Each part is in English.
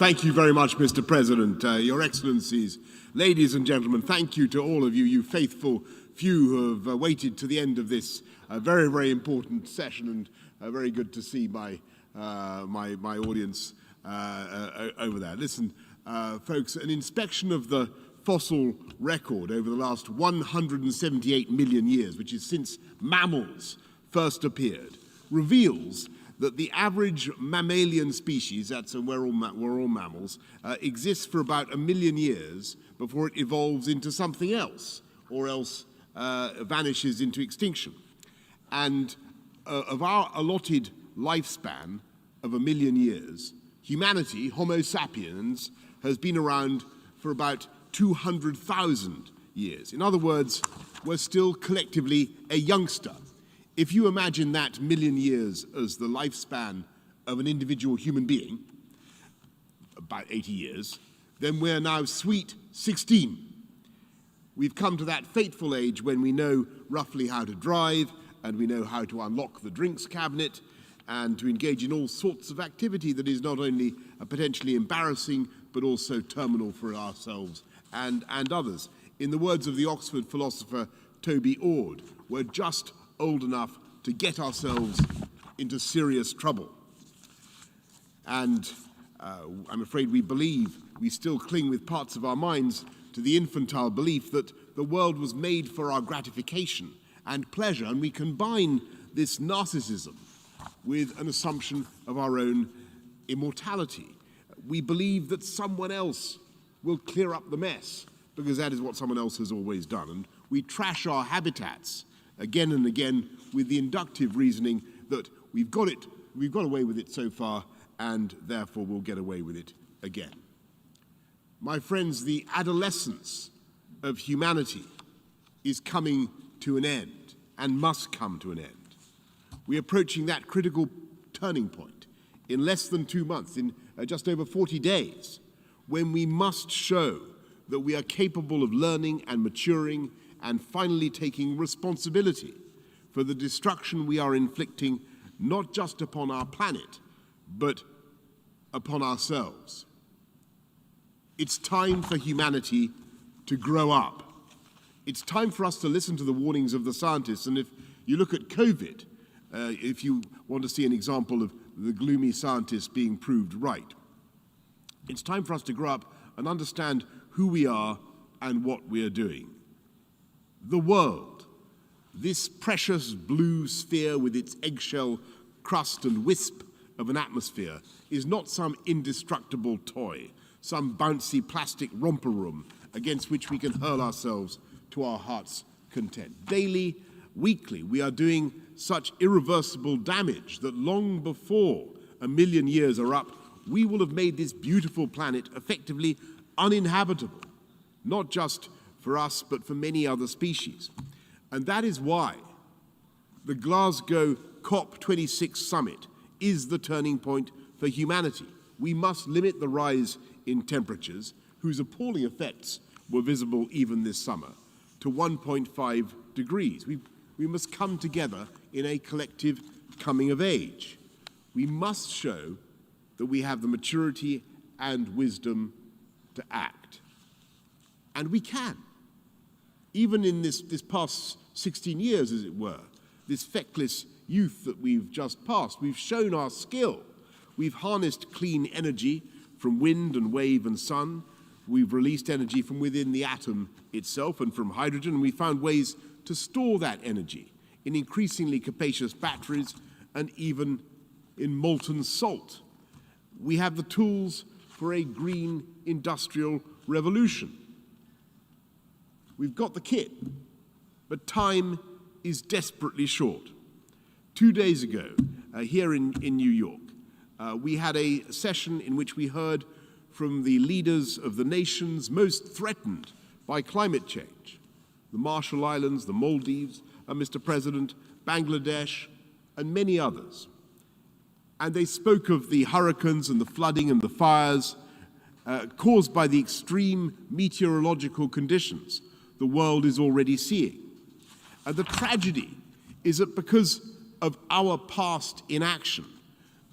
Thank you very much, Mr. President. Your Excellencies, ladies and gentlemen, thank you to all of you, you faithful few who have waited to the end of this very, very important session, and very good to see my audience over there. Listen, folks, an inspection of the fossil record over the last 178 million years, which is since mammals first appeared, reveals that the average mammalian species, we're all mammals, exists for about 1 million years before it evolves into something else, or else vanishes into extinction. And of our allotted lifespan of 1 million years, humanity, Homo sapiens, has been around for about 200,000 years. In other words, we're still collectively a youngster. If you imagine that 1 million years as the lifespan of an individual human being, about 80 years, then we're now sweet 16. We've come to that fateful age when we know roughly how to drive, and we know how to unlock the drinks cabinet, and to engage in all sorts of activity that is not only potentially embarrassing, but also terminal for ourselves and others. In the words of the Oxford philosopher Toby Ord, we're just old enough to get ourselves into serious trouble. And I'm afraid we still cling with parts of our minds to the infantile belief that the world was made for our gratification and pleasure, and we combine this narcissism with an assumption of our own immortality. We believe that someone else will clear up the mess, because that is what someone else has always done, and we trash our habitats again and again with the inductive reasoning that we've got away with it so far, and therefore we'll get away with it again. My friends, the adolescence of humanity is coming to an end, and must come to an end. We're approaching that critical turning point in less than 2 months, in just over 40 days, when we must show that we are capable of learning and maturing and finally taking responsibility for the destruction we are inflicting, not just upon our planet, but upon ourselves. It's time for humanity to grow up. It's time for us to listen to the warnings of the scientists. And if you look at COVID, if you want to see an example of the gloomy scientists being proved right, it's time for us to grow up and understand who we are and what we are doing. The world, this precious blue sphere with its eggshell crust and wisp of an atmosphere, is not some indestructible toy, some bouncy plastic romper room against which we can hurl ourselves to our heart's content. Daily, weekly, we are doing such irreversible damage that long before 1 million years are up, we will have made this beautiful planet effectively uninhabitable, not just for us, but for many other species. And that is why the Glasgow COP26 summit is the turning point for humanity. We must limit the rise in temperatures, whose appalling effects were visible even this summer, to 1.5 degrees. We must come together in a collective coming of age. We must show that we have the maturity and wisdom to act. And we can. Even in this past 16 years, as it were, this feckless youth that we've just passed, we've shown our skill. We've harnessed clean energy from wind and wave and sun. We've released energy from within the atom itself and from hydrogen, and we found ways to store that energy in increasingly capacious batteries and even in molten salt. We have the tools for a green industrial revolution. We've got the kit, but time is desperately short. 2 days ago, here in New York, we had a session in which we heard from the leaders of the nations most threatened by climate change: the Marshall Islands, the Maldives, Mr. President, Bangladesh, and many others. And they spoke of the hurricanes and the flooding and the fires caused by the extreme meteorological conditions the world is already seeing. And the tragedy is that because of our past inaction,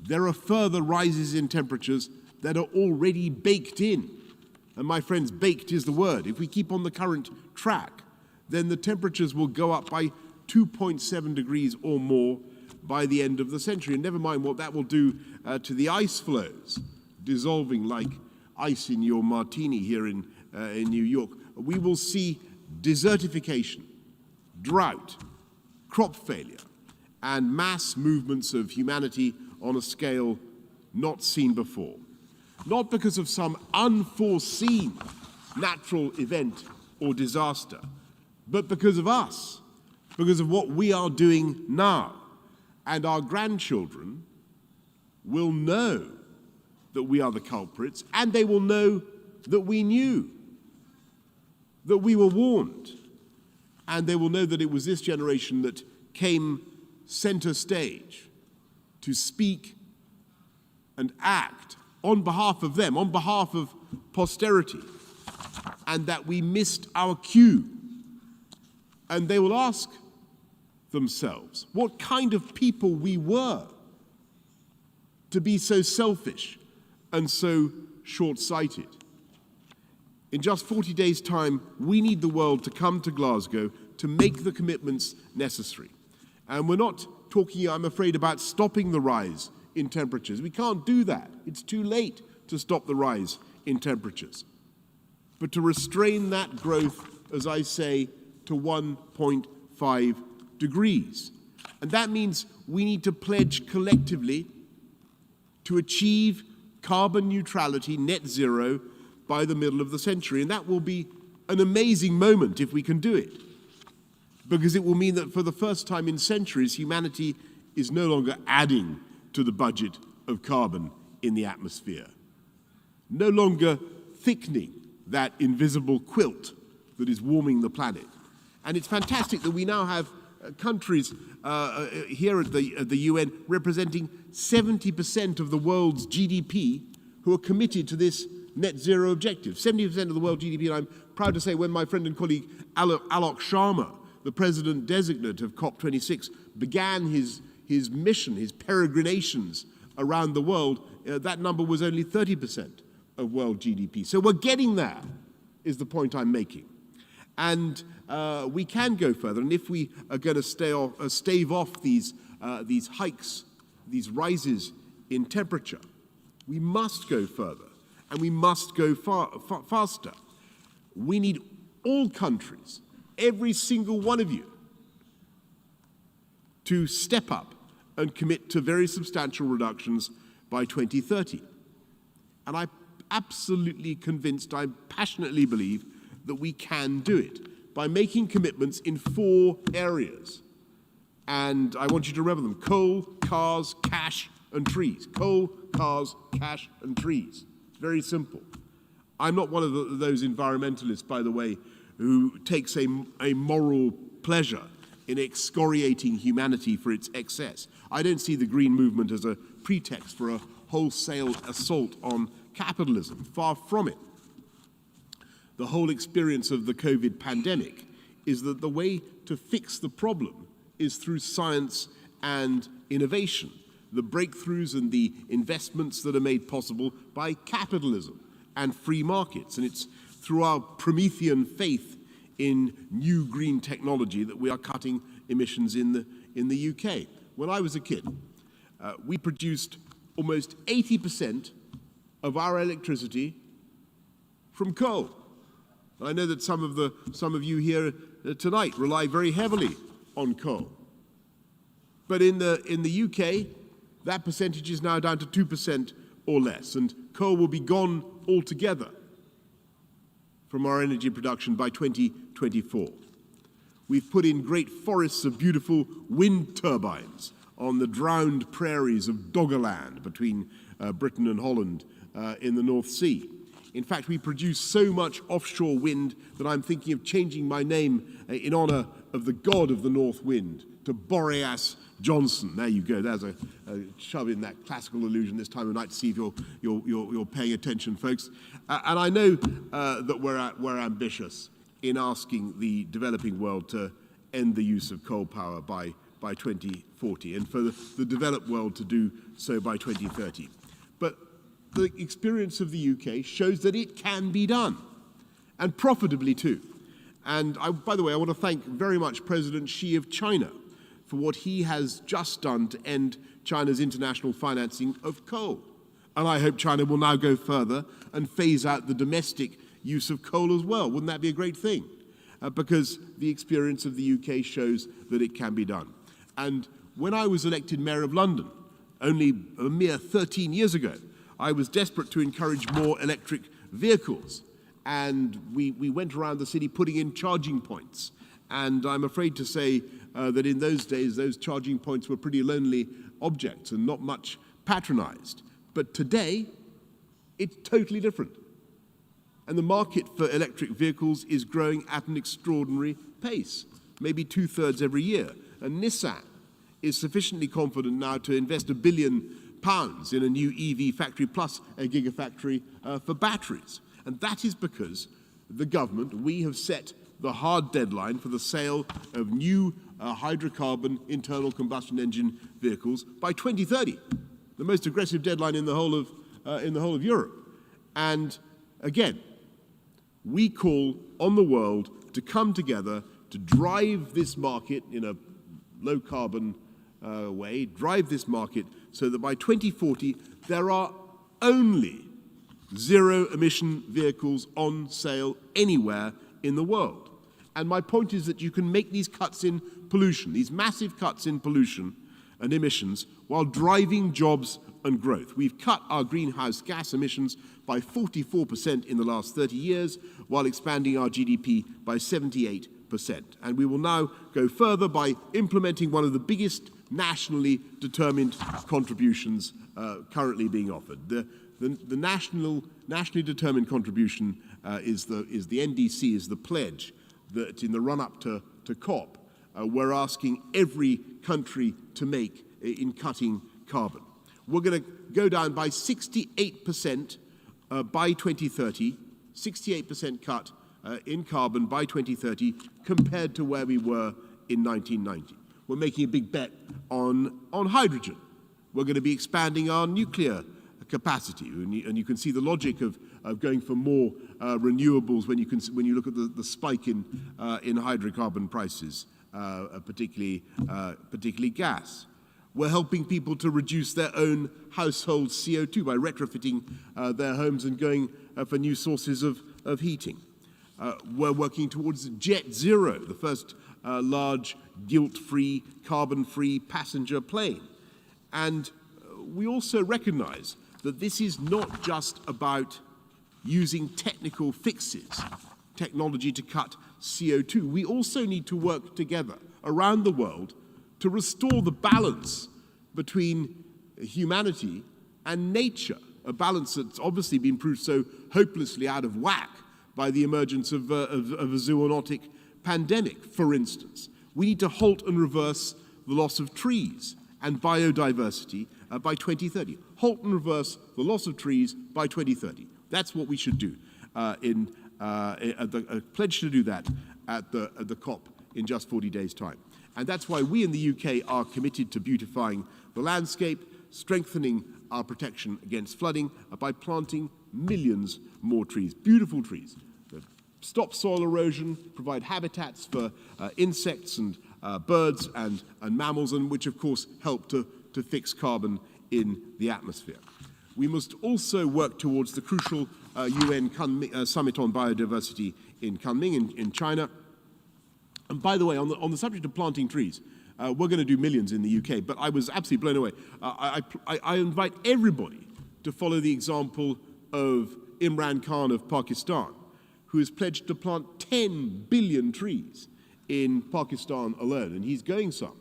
there are further rises in temperatures that are already baked in. And my friends, baked is the word. If we keep on the current track, then the temperatures will go up by 2.7 degrees or more by the end of the century. And never mind what that will do to the ice flows, dissolving like ice in your martini here in New York. We will see desertification, drought, crop failure, and mass movements of humanity on a scale not seen before. Not because of some unforeseen natural event or disaster, but because of us, because of what we are doing now. And our grandchildren will know that we are the culprits, and they will know that we knew, that we were warned, and they will know that it was this generation that came center stage to speak and act on behalf of them, on behalf of posterity, and that we missed our cue. And they will ask themselves what kind of people we were to be so selfish and so short-sighted. In just 40 days' time, we need the world to come to Glasgow to make the commitments necessary. And we're not talking, I'm afraid, about stopping the rise in temperatures. We can't do that. It's too late to stop the rise in temperatures. But to restrain that growth, as I say, to 1.5 degrees. And that means we need to pledge collectively to achieve carbon neutrality, net zero, by the middle of the century. And that will be an amazing moment if we can do it, because it will mean that for the first time in centuries, humanity is no longer adding to the budget of carbon in the atmosphere, no longer thickening that invisible quilt that is warming the planet. And it's fantastic that we now have countries here at the UN representing 70% of the world's GDP who are committed to this net zero objective. 70% of the world GDP, and I'm proud to say when my friend and colleague Alok Sharma, the president-designate of COP26, began his mission, his peregrinations around the world, that number was only 30% of world GDP. So we're getting there, is the point I'm making. And we can go further. And if we are going to stave off these hikes, these rises in temperature, we must go further, and we must go faster. We need all countries, every single one of you, to step up and commit to very substantial reductions by 2030. And I'm absolutely convinced, I passionately believe, that we can do it by making commitments in 4 areas. And I want you to remember them: coal, cars, cash, and trees. Coal, cars, cash, and trees. It's very simple. I'm not one of those environmentalists, by the way, who takes a moral pleasure in excoriating humanity for its excess. I don't see the green movement as a pretext for a wholesale assault on capitalism. Far from it. The whole experience of the COVID pandemic is that the way to fix the problem is through science and innovation, the breakthroughs and the investments that are made possible by capitalism and free markets. And it's through our Promethean faith in new green technology that we are cutting emissions in the UK. When I was a kid, we produced almost 80% of our electricity from coal. I know that some of you here tonight rely very heavily on coal. But in the UK, that percentage is now down to 2% or less, and coal will be gone altogether from our energy production by 2024. We've put in great forests of beautiful wind turbines on the drowned prairies of Doggerland between Britain and Holland in the North Sea. In fact, we produce so much offshore wind that I'm thinking of changing my name in honor of the god of the North Wind to Boreas Johnson. There you go. There's a shove in that classical allusion this time of night to see if you're paying attention, folks. And I know that we're ambitious in asking the developing world to end the use of coal power by 2040, and for the developed world to do so by 2030. But the experience of the UK shows that it can be done, and profitably too. And by the way, I want to thank very much President Xi of China for what he has just done to end China's international financing of coal. And I hope China will now go further and phase out the domestic use of coal as well. Wouldn't that be a great thing? Because the experience of the UK shows that it can be done. And when I was elected Mayor of London, only a mere 13 years ago, I was desperate to encourage more electric vehicles. And we went around the city putting in charging points. And I'm afraid to say that in those days, those charging points were pretty lonely objects and not much patronized. But today, it's totally different. And the market for electric vehicles is growing at an extraordinary pace, maybe 2/3 every year. And Nissan is sufficiently confident now to invest £1 billion in a new EV factory plus a gigafactory for batteries. And that is because the government, we have set the hard deadline for the sale of new hydrocarbon internal combustion engine vehicles by 2030, the most aggressive deadline in the whole of Europe. And again, we call on the world to come together to drive this market in a low-carbon way, drive this market so that by 2040 there are only zero-emission vehicles on sale anywhere in the world. And my point is that you can make these cuts in pollution, these massive cuts in pollution and emissions, while driving jobs and growth. We've cut our greenhouse gas emissions by 44% in the last 30 years, while expanding our GDP by 78%. And we will now go further by implementing one of the biggest nationally determined contributions currently being offered. The nationally determined contribution is the NDC, is the pledge that in the run-up to COP, we're asking every country to make in cutting carbon. We're going to go down by 68% by 2030, 68% cut in carbon by 2030 compared to where we were in 1990. We're making a big bet on hydrogen. We're going to be expanding our nuclear capacity, and you can see the logic of going for more renewables when you look at the spike in hydrocarbon prices, particularly gas. We're helping people to reduce their own household CO2 by retrofitting their homes and going for new sources of heating. We're working towards Jet Zero, the first large guilt-free, carbon-free passenger plane. And we also recognize that this is not just about using technical fixes, technology to cut CO2. We also need to work together around the world to restore the balance between humanity and nature, a balance that's obviously been proved so hopelessly out of whack by the emergence of a zoonotic pandemic, for instance. We need to halt and reverse the loss of trees and biodiversity by 2030. Halt and reverse the loss of trees by 2030. That's what we should do. A pledge to do that at the COP in just 40 days' time. And that's why we in the UK are committed to beautifying the landscape, strengthening our protection against flooding by planting millions more trees, beautiful trees that stop soil erosion, provide habitats for insects and birds and mammals, and which of course help to fix carbon in the atmosphere. We must also work towards the crucial UN Summit on Biodiversity in Kunming in China. And by the way, on the subject of planting trees, we're going to do millions in the UK, but I was absolutely blown away. I invite everybody to follow the example of Imran Khan of Pakistan, who has pledged to plant 10 billion trees in Pakistan alone, and he's going some.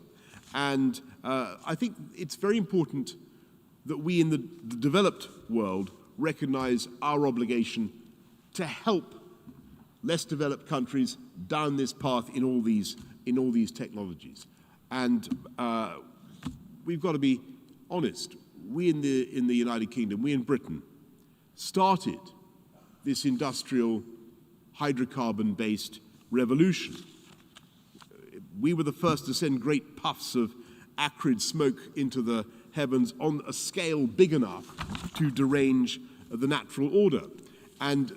And I think it's very important that we in the developed world recognize our obligation to help less developed countries down this path in all these technologies. And we've got to be honest. We in the United Kingdom, we in Britain, started this industrial hydrocarbon-based revolution. We were the first to send great puffs of acrid smoke into the heavens on a scale big enough to derange the natural order. And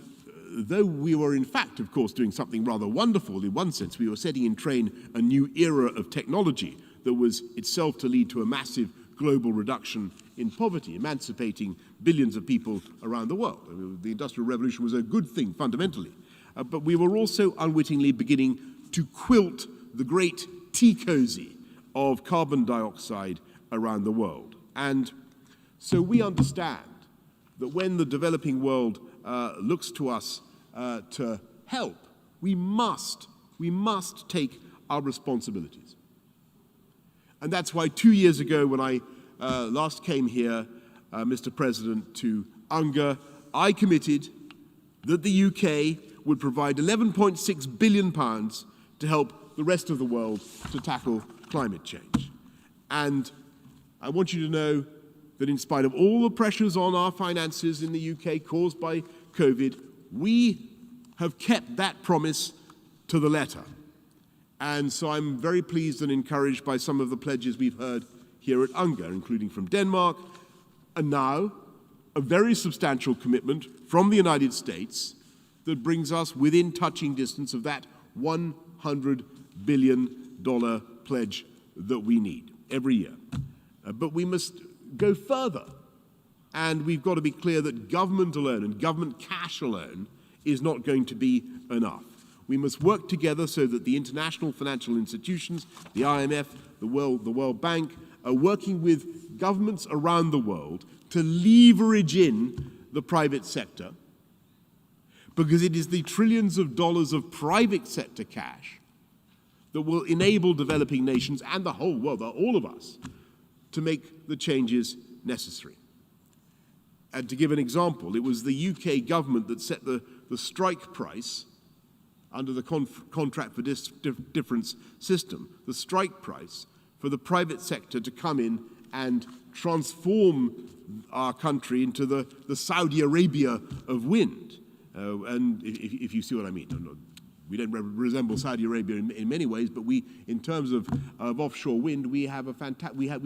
though we were in fact, of course, doing something rather wonderful in one sense, we were setting in train a new era of technology that was itself to lead to a massive global reduction in poverty, emancipating billions of people around the world. I mean, the Industrial Revolution was a good thing fundamentally, but we were also unwittingly beginning to quilt the great tea cozy of carbon dioxide around the world. And so we understand that when the developing world looks to us to help, we must take our responsibilities. And that's why 2 years ago when I last came here, Mr. President, to UNGA, I committed that the UK would provide £11.6 billion to help the rest of the world to tackle climate change. And I want you to know that in spite of all the pressures on our finances in the UK caused by COVID, we have kept that promise to the letter. And so I'm very pleased and encouraged by some of the pledges we've heard here at UNGA, including from Denmark, and now a very substantial commitment from the United States that brings us within touching distance of that $100 billion pledge that we need every year. But we must go further, and we've got to be clear that government alone and government cash alone is not going to be enough. We must work together so that the international financial institutions, the IMF, the World Bank, are working with governments around the world to leverage in the private sector, because it is the trillions of dollars of private sector cash that will enable developing nations and the whole world, all of us, to make the changes necessary. And to give an example, it was the UK government that set the strike price under the contract for difference system, the strike price for the private sector to come in and transform our country into the Saudi Arabia of wind. And if you see what I mean. We don't resemble Saudi Arabia in many ways, but we, in terms of offshore wind, we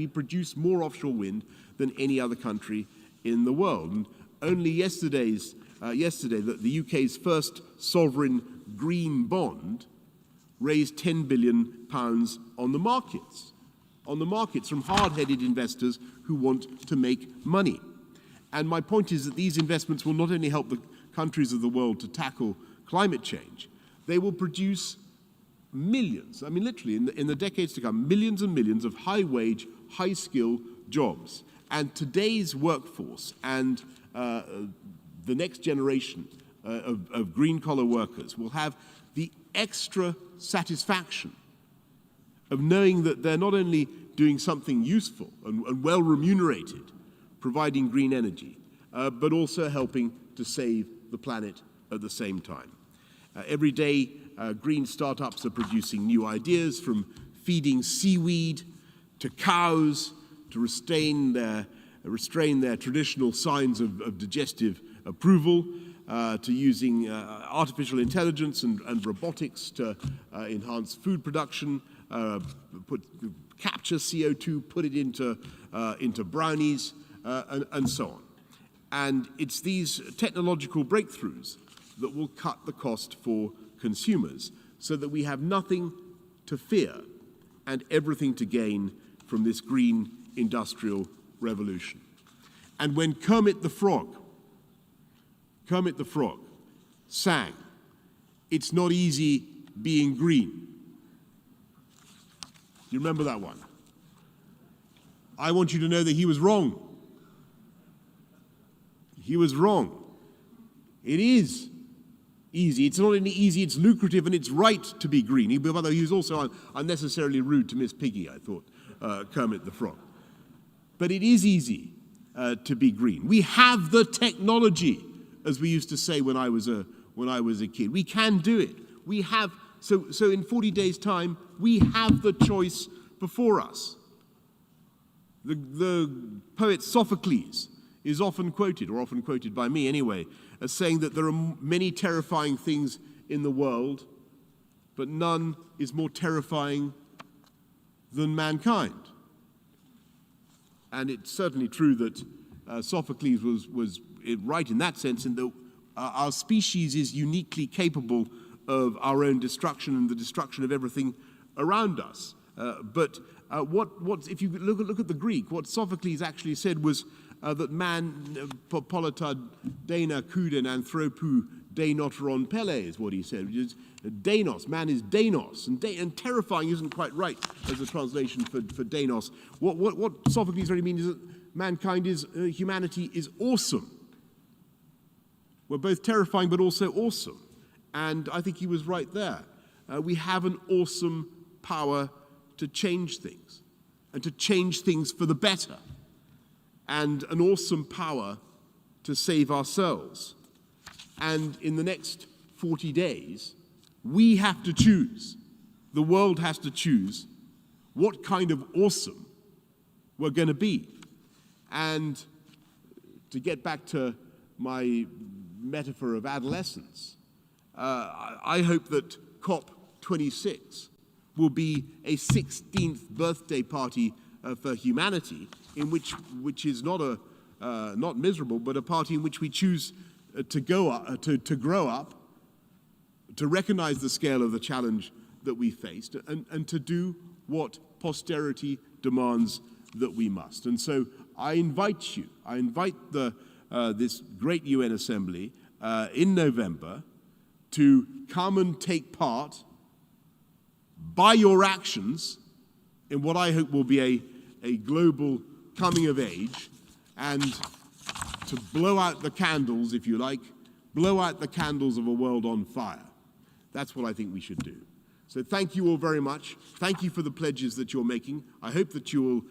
produce more offshore wind than any other country in the world. And only yesterday, the UK's first sovereign green bond raised £10 billion on the markets from hard-headed investors who want to make money. And my point is that these investments will not only help the countries of the world to tackle climate change, they will produce millions, I mean literally in the decades to come, millions and millions of high-wage, high-skill jobs. And today's workforce and the next generation of green-collar workers will have the extra satisfaction of knowing that they're not only doing something useful and well remunerated, providing green energy, but also helping to save the planet at the same time. Every day, green startups are producing new ideas, from feeding seaweed to cows to restrain their traditional signs of digestive approval, to using artificial intelligence and robotics to enhance food production, capture CO2, put it into brownies, and so on. And it's these technological breakthroughs that will cut the cost for consumers, so that we have nothing to fear and everything to gain from this green industrial revolution. And when Kermit the Frog sang, "It's not easy being green." You remember that one? I want you to know that he was wrong. He was wrong. It is easy. It's not only easy, it's lucrative, and it's right to be green. By the way, he was also unnecessarily rude to Miss Piggy, I thought, Kermit the Frog. But it is easy to be green. We have the technology, as we used to say when I was a kid. We can do it. We have, so in 40 days' time, we have the choice before us. The poet Sophocles is often quoted by me anyway, as saying that there are many terrifying things in the world, but none is more terrifying than mankind. And it's certainly true that Sophocles was right in that sense, in that our species is uniquely capable of our own destruction and the destruction of everything around us. But if you look at the Greek, what Sophocles actually said was that man, polita dena kouden anthropou deinoteron pele, is what he said, which is Denos. Man is Denos, and terrifying isn't quite right as a translation for Denos. What Sophocles really means is that mankind humanity is awesome. We're both terrifying but also awesome. And I think he was right there. We have an awesome power to change things, and to change things for the better, and an awesome power to save ourselves. And in the next 40 days, we have to choose, the world has to choose, what kind of awesome we're going to be. And to get back to my metaphor of adolescence, I hope that COP26 will be a 16th birthday party for humanity, in which is not miserable, but a party in which we choose to grow up, to recognize the scale of the challenge that we faced, and to do what posterity demands that we must. And so I invite this great UN Assembly in November to come and take part by your actions in what I hope will be a global coming of age, and to blow out the candles, if you like, blow out the candles of a world on fire. That's what I think we should do. So thank you all very much. Thank you for the pledges that you're making. I hope that you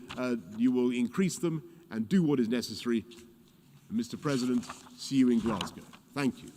will increase them and do what is necessary. And Mr. President, see you in Glasgow. Thank you.